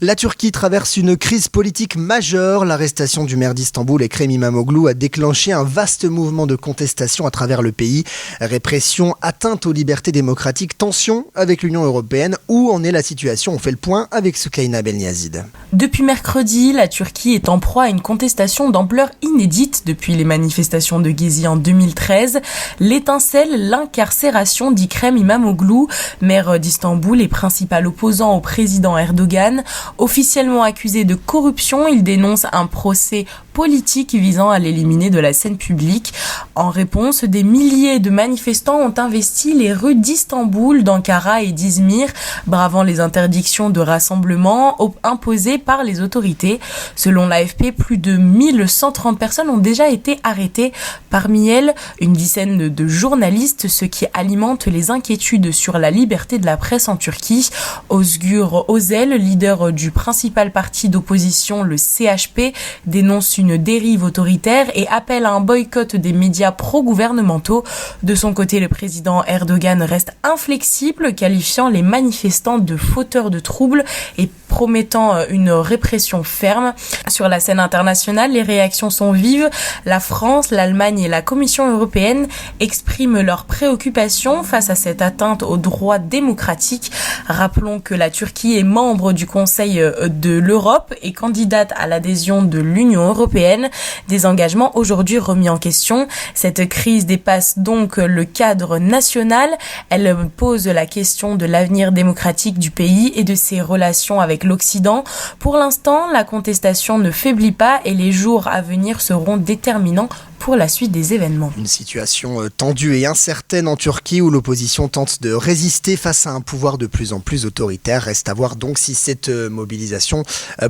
La Turquie traverse une crise politique majeure. L'arrestation du maire d'Istanbul, Ekrem İmamoğlu, a déclenché un vaste mouvement de contestation à travers le pays. Répression, atteinte aux libertés démocratiques, tension avec l'Union européenne. Où en est la situation ? On fait le point avec Soukaina Belniazid. Depuis mercredi, la Turquie est en proie à une contestation d'ampleur inédite depuis les manifestations de Gezi en 2013. L'étincelle, l'incarcération d'Ekrem İmamoğlu, maire d'Istanbul et principal opposant au président Erdogan. Officiellement accusé de corruption, il dénonce un procès politique visant à l'éliminer de la scène publique. En réponse, des milliers de manifestants ont investi les rues d'Istanbul, d'Ankara et d'Izmir, bravant les interdictions de rassemblement imposées par les autorités. Selon l'AFP, plus de 1130 personnes ont déjà été arrêtées. Parmi elles, une dizaine de journalistes, ce qui alimente les inquiétudes sur la liberté de la presse en Turquie. Özgür Özel, leader du principal parti d'opposition, le CHP, dénonce une dérive autoritaire et appelle à un boycott des médias pro-gouvernementaux. De son côté, le président Erdogan reste inflexible, qualifiant les manifestants de fauteurs de troubles et promettant une répression ferme. Sur la scène internationale, les réactions sont vives. La France, l'Allemagne et la Commission européenne expriment leurs préoccupations face à cette atteinte aux droits démocratiques. Rappelons que la Turquie est membre du Conseil de l'Europe et candidate à l'adhésion de l'Union européenne. Des engagements aujourd'hui remis en question. Cette crise dépasse donc le cadre national. Elle pose la question de l'avenir démocratique du pays et de ses relations avec l'Occident. Pour l'instant, la contestation ne faiblit pas et les jours à venir seront déterminants pour la suite des événements. Une situation tendue et incertaine en Turquie où l'opposition tente de résister face à un pouvoir de plus en plus autoritaire. Reste à voir donc si cette mobilisation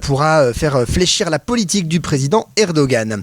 pourra faire fléchir la politique du président Erdogan.